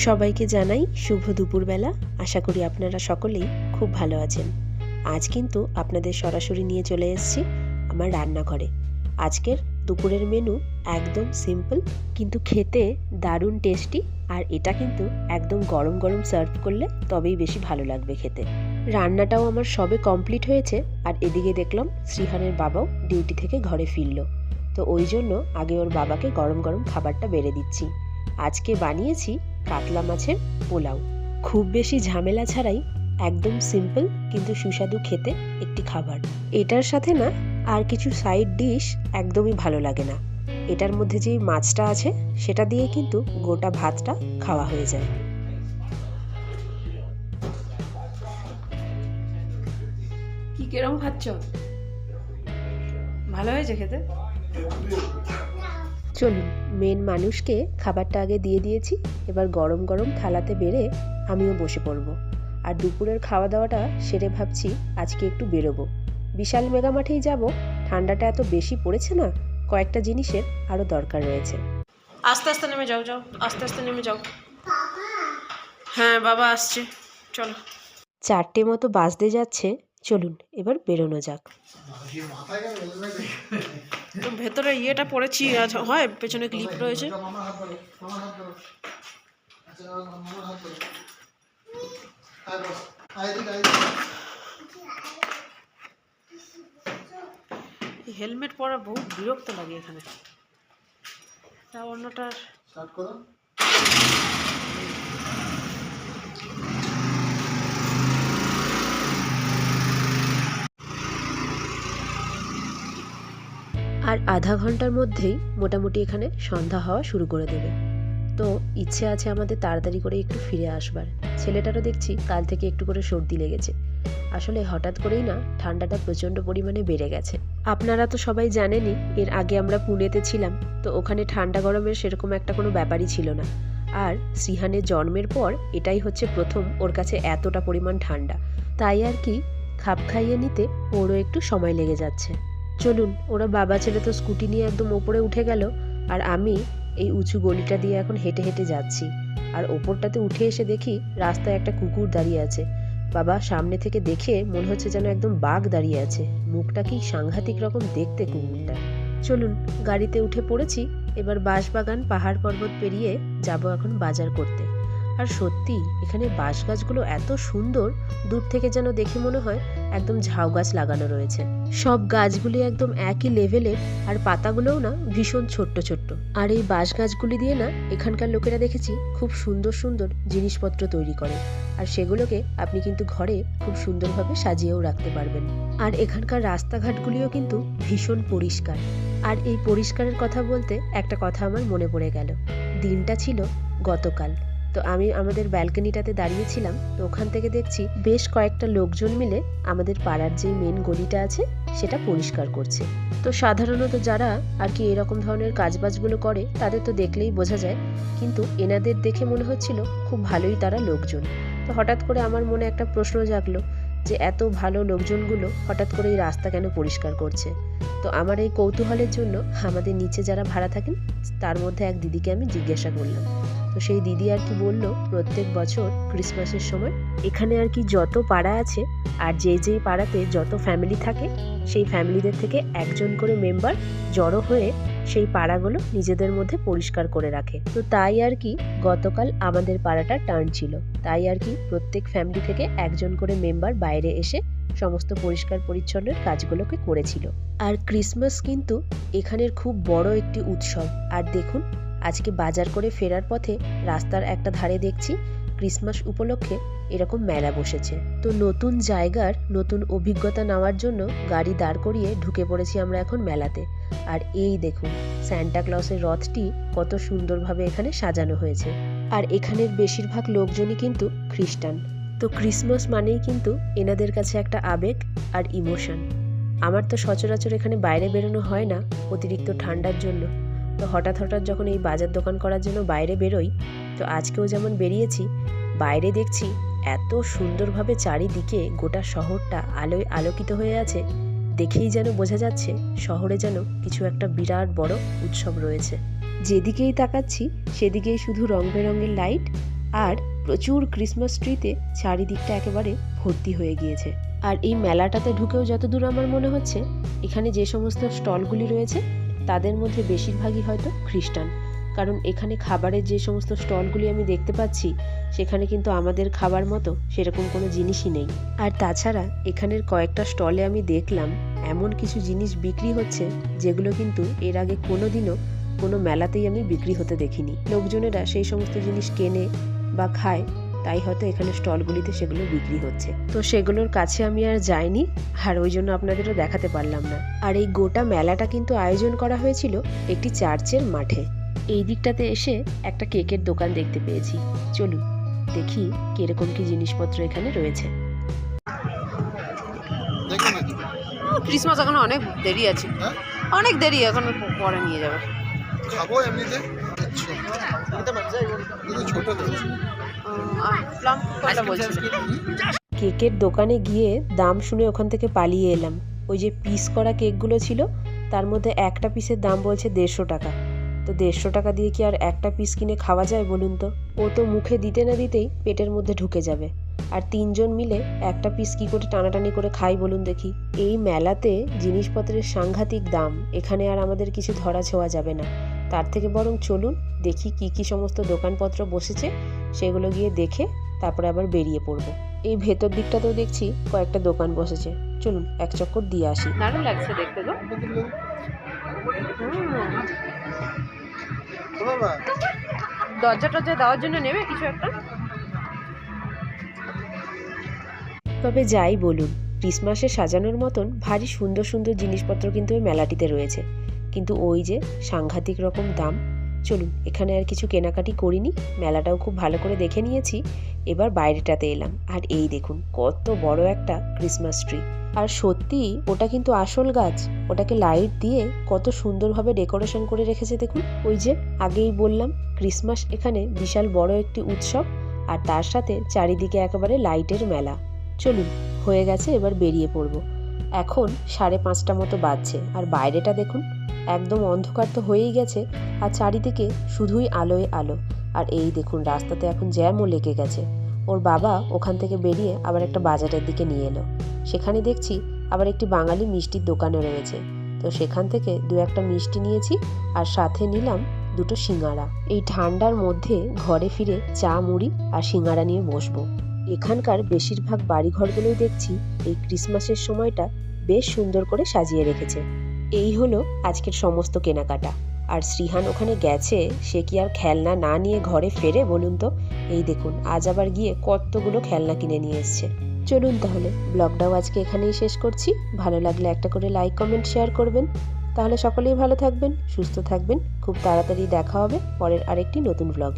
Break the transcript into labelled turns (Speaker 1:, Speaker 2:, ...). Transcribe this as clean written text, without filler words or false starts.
Speaker 1: সবাইকে জানাই শুভ দুপুরবেলা। আশা করি আপনারা সকলেই খুব ভালো আছেন। আজ কিন্তু আপনাদের সরাসরি নিয়ে চলে এসেছি আমার রান্নাঘরে। আজকের দুপুরের মেনু একদম সিম্পল কিন্তু খেতে দারুণ টেস্টি, আর এটা কিন্তু একদম গরম গরম সার্ভ করলে তবেই বেশি ভালো লাগবে খেতে। রান্নাটাও আমার সবে কমপ্লিট হয়েছে, আর এদিকে দেখলাম শ্রীহানের বাবাও ডিউটি থেকে ঘরে ফিরল। তো ওই জন্য আগে ওর বাবাকে গরম গরম খাবারটা বেড়ে দিচ্ছি। আজকে বানিয়েছি কাতলা মাছের পোলাও। খুব বেশি ঝামেলা ছাড়াই একদম সিম্পল কিন্তু সুস্বাদু খেতে একটি খাবার। এটার সাথে না আর কিছু সাইড ডিশ একদমই ভালো লাগে না। এটার মধ্যে যে মাছটা আছে সেটা দিয়ে কিন্তু গোটা ভাতটা খাওয়া হয়ে যায়।
Speaker 2: কি কেরম খাচ্ছ? ভালো হয়েছে খেতে?
Speaker 1: চলুন, মেন মানুষকে খাবারটা আগে দিয়ে দিয়েছি, এবার গরম গরম থালাতে বেড়ে আমিও বসে পড়ব। আর দুপুরের খাওয়া দাওয়াটা সেরে ভাবছি আজকে একটু বেরোবো। বিশাল মেগা মাঠেই যাব, ঠান্ডাটা এত বেশি পড়েছে না, কয়েকটা জিনিসের আরও দরকার রয়েছে।
Speaker 2: আস্তে আস্তে নেমে যাও, আস্তে আস্তে নেমে যাও। হ্যাঁ, বাবা আসছে, চলো।
Speaker 1: 4টে মতো বাজতে যাচ্ছে, চলুন এবার বেরোনো যাক।
Speaker 2: তো ভেতরে ইয়েটা পড়েছি, হয় পেছনে ক্লিপ রয়েছে। হেলমেট পরা বহু বিরক্ত লাগে এখানে। তা অন্যটা স্টার্ট করো।
Speaker 1: আর আধা ঘন্টার মধ্যেই মোটামুটি এখানে সন্ধ্যা হওয়া শুরু করে দেবে। তো ইচ্ছে আছে আমাদের তাড়াতাড়ি করে একটু ফিরে আসবার। ছেলেটারও দেখছি কাল থেকে একটু করে সর্দি লেগেছে। আসলে হঠাৎ করেই না ঠান্ডাটা প্রচণ্ড পরিমাণে বেড়ে গেছে। আপনারা তো সবাই জানেনই, এর আগে আমরা পুনেতে ছিলাম, তো ওখানে ঠান্ডা গরমের সেরকম একটা কোনো ব্যাপারই ছিল না। আর শ্রীহানের জন্মের পর এটাই হচ্ছে প্রথম ওর কাছে এতটা পরিমাণ ঠান্ডা। তাই আর কি খাপ খাইয়ে নিতে ওরও একটু সময় লেগে যাচ্ছে। চলুন, ওরা বাবা ছেলে তো স্কুটি নিয়ে একদম ওপরে উঠে গেল, আর আমি এই উঁচু গলিটা দিয়ে এখন হেঁটে হেঁটে যাচ্ছি। আর ওপরটাতে উঠে এসে দেখি রাস্তায় একটা কুকুর দাঁড়িয়ে আছে। বাবা সামনে থেকে দেখে মনে হচ্ছে যেন একদম বাঘ দাঁড়িয়ে আছে, মুখটা কি সাংঘাতিক রকম দেখতে কুকুরটা। চলুন, গাড়িতে উঠে পড়েছি, এবার বাঁশবাগান পাহাড় পর্বত পেরিয়ে যাব এখন বাজার করতে। আর সত্যি এখানে বাঁশ গাছগুলো এত সুন্দর, দূর থেকে যেন দেখে মনে হয় একদম ঝাউ গাছ লাগানো রয়েছে। সব গাছগুলি একদম একই লেভেলের, আর পাতাগুলোও না ভীষণ ছোট্ট ছোট্ট। আর এই বাঁশ গাছগুলি দিয়ে না এখানকার লোকেরা দেখেছি খুব সুন্দর সুন্দর জিনিসপত্র তৈরি করে, আর সেগুলোকে আপনি কিন্তু ঘরে খুব সুন্দরভাবে সাজিয়েও রাখতে পারবেন। আর এখানকার রাস্তাঘাটগুলিও কিন্তু ভীষণ পরিষ্কার। আর এই পরিষ্কারের কথা বলতে একটা কথা আমার মনে পড়ে গেল। দিনটা ছিল গতকাল। তো আমি আমাদের ব্যালকনিটাতে দাঁড়িয়েছিলাম, তো ওখান থেকে দেখছি বেশ কয়েকটা লোকজন মিলে আমাদের পাড়ার যে মেন গলিটা আছে সেটা পরিষ্কার করছে। তো সাধারণত যারা আর কি এরকম ধরনের কাজবাজগুলো করে তাদের তো দেখলেই বোঝা যায়, কিন্তু এনাদের দেখে মনে হচ্ছিল খুব ভালোই তারা লোকজন। তো হঠাৎ করে আমার মনে একটা প্রশ্ন জাগলো যে এত ভালো লোকজনগুলো হঠাৎ করে এই রাস্তা কেন পরিষ্কার করছে। তো আমার এই কৌতূহলের জন্য আমাদের নিচে যারা ভাড়া থাকেন তার মধ্যে এক দিদিকে আমি জিজ্ঞাসা করলাম। তো সেই দিদি আর কি বললো, প্রত্যেক বছর ক্রিসমাসের সময় এখানে আর কি যত পাড়া আছে আর যেই পাড়াতে যত ফ্যামিলি থাকে সেই ফ্যামিলিদের থেকে একজন করে মেম্বার জড়ো হয়ে সেই পাড়াগুলো নিজেদের মধ্যে পরিষ্কার করে রাখে। তো তাই আর কি গতকাল আমাদের পাড়াটা টার্ন ছিল, তাই আর কি প্রত্যেক ফ্যামিলি থেকে একজন করে মেম্বার বাইরে এসে সমস্ত পরিষ্কার পরিচ্ছন্নের কাজগুলোকে করেছিল। আর ক্রিসমাস কিন্তু এখানের খুব বড় একটি উৎসব। আর দেখুন, আজকে বাজার করে ফেরার পথে রাস্তার একটা ধারে দেখছি ক্রিসমাস উপলক্ষে এরকম মেলা বসেছে। তো নতুন জায়গার নতুন অভিজ্ঞতা নেওয়ার জন্য গাড়ি দাঁড় করিয়ে ঢুকে পড়েছি আমরা এখন মেলাতে। আর এই দেখুন সান্টা ক্লসের রথটি কত সুন্দরভাবে এখানে সাজানো হয়েছে। আর এখানের বেশিরভাগ লোকজনই কিন্তু খ্রিস্টান। তো ক্রিসমাস মানেই কিন্তু এনাদের কাছে একটা আবেগ আর ইমোশন। আমার তো সচরাচর এখানে বাইরে বেরোনো হয় না অতিরিক্ত ঠান্ডার জন্য। তো হঠাৎ যখন এই বাজার দোকান করার জন্য বাইরে বেরোই, তো আজকেও যেমন বেরিয়েছি, বাইরে দেখছি এত সুন্দরভাবে চারিদিকে গোটা শহরটা আলোয় আলোকিত হয়ে আছে। দেখেই যেন বোঝা যাচ্ছে শহরে যেন কিছু একটা বিরাট বড় উৎসব রয়েছে। যেদিকেই তাকাচ্ছি সেদিকেই শুধু রং বেরঙের লাইট আর প্রচুর ক্রিসমাস ট্রিতে চারিদিকটা একেবারে ভর্তি হয়ে গিয়েছে। আর এই মেলাটাতে ঢুকেও যতদূর আমার মনে হচ্ছে এখানে যে সমস্ত স্টলগুলি রয়েছে তাদের মধ্যে বেশিরভাগই হয়তো খ্রিস্টান, কারণ এখানে খাবারের যে সমস্ত স্টলগুলি আমি দেখতে পাচ্ছি সেখানে কিন্তু আমাদের খাবার মতো সেরকম কোনো জিনিসই নেই। আর তাছাড়া এখানের কয়েকটা স্টলে আমি দেখলাম এমন কিছু জিনিস বিক্রি হচ্ছে যেগুলো কিন্তু এর আগে কোনোদিনও কোনো মেলাতেই আমি বিক্রি হতে দেখিনি। লোকজনেরা সেই সমস্ত জিনিস কেনে বা খায়, তাই হয়তো এখানে স্টলগুলিতে সেগুলো বিক্রি হচ্ছে। তো সেগুলোর কাছে আমি আর যাইনি, আর ওই জন্য আপনাদেরও দেখাতে পারলাম না। আর এই গোটা মেলাটা কিন্তু আয়োজন করা হয়েছিল একটি চার্চের মাঠে। এই দিকটাতে এসে একটা কেকের দোকান দেখতে পেয়েছি, চলুন দেখি কিরকম কি জিনিসপত্র এখানে রয়েছে।
Speaker 2: ক্রিসমাস এখন অনেক দেরি আছে, অনেক দেরি, এখন পরে নিয়ে যাবে।
Speaker 3: খাবো এমনিতে ছোট
Speaker 2: প্লাম কয়টা বলছিল?
Speaker 1: কেকের দোকানে গিয়ে দাম শুনে ওখান থেকে পালিয়ে এলাম। ওই যে পিস করা কেকগুলো ছিল তার মধ্যে একটা পিসের দাম বলছে 150 টাকা। তো 150 টাকা দিয়ে কি আর একটা পিস কিনে খাওয়া যায় বলুন তো? ও তো মুখে দিতে না দিতেই পেটের মধ্যে ঢুকে যাবে, আর 3 জন মিলে একটা পিস কি করে টানাটানি করে খাই বলুন দেখি। এই মেলাতে জিনিসপত্রের সাংঘাতিক দাম, এখানে আর আমাদের কিছু ধরা ছোঁয়া যাবে না। তার থেকে বরং চলুন দেখি কি কি সমস্ত দোকানপত্র বসেছে, সেগুলো গিয়ে দেখে তারপরে আবার বেরিয়ে পড়বো। এই ভেতর দিকটাতেও দেখছি কয়েকটা দোকান বসেছে, চলুন এক চক্কর দিয়ে আসি।
Speaker 2: দারুণ লাগছে দেখতে তো। দরজা টরজা দেওয়ার জন্য নেবে কিছু একটা?
Speaker 1: তবে যাই বলুন, ক্রিসমাসে সাজানোর মতন ভারী সুন্দর সুন্দর জিনিসপত্র কিন্তু ওই মেলাটিতে রয়েছে, কিন্তু ওই যে সাংঘাতিক রকম দাম। চলুন এখানে আর কিছু কেনাকাটি করিনি, মেলাটাও খুব ভালো করে দেখে নিয়েছি। এবার বাইরেটাতে এলাম, আর এই দেখুন কত বড় একটা ক্রিসমাস ট্রি। আর সত্যি ওটা কিন্তু আসল গাছ, ওটাকে লাইট দিয়ে কত সুন্দরভাবে ডেকোরেশন করে রেখেছে দেখুন। ওই যে আগেই বললাম ক্রিসমাস এখানে বিশাল বড় একটি উৎসব, আর তার সাথে চারিদিকে একেবারে লাইটের মেলা। চলুন হয়ে গেছে, এবার বেরিয়ে পড়বো। এখন 5:30 মতো বাজছে, আর বাইরেটা দেখুন একদম অন্ধকার তো হয়েই গেছে, আর চারিদিকে শুধুই আলোয় আলো। আর এই দেখুন রাস্তাতে এখন জ্যামও লেগে গেছে। ওর বাবা ওখান থেকে বেরিয়ে আবার একটা বাজারের দিকে নিয়ে এলো, সেখানে দেখছি আবার একটি বাঙালি মিষ্টির দোকানও রয়েছে। তো সেখান থেকে 2-1টা মিষ্টি নিয়েছি, আর সাথে নিলাম 2টো সিঙ্গারা। এই ঠান্ডার মধ্যে ঘরে ফিরে চা মুড়ি আর সিঙ্গারা নিয়ে বসবো। এখানকার বেশিরভাগ বাড়িঘরগুলোই দেখছি এই ক্রিসমাসের সময়টা বেশ সুন্দর করে সাজিয়ে রেখেছে। এই হলো আজকের সমস্ত কেনাকাটা। আর শ্রীহান ওখানে গেছে, সে কি আর খেলনা না নিয়ে ঘরে ফেরে বলুন তো? এই দেখুন আজ আবার গিয়ে কতগুলো খেলনা কিনে নিয়ে এসছে। চলুন তাহলে ব্লগটাও আজকে এখানেই শেষ করছি। ভালো লাগলে একটা করে লাইক কমেন্ট শেয়ার করবেন। তাহলে সকলেই ভালো থাকবেন, সুস্থ থাকবেন। খুব তাড়াতাড়ি দেখা হবে পরের আরেকটি নতুন ব্লগে।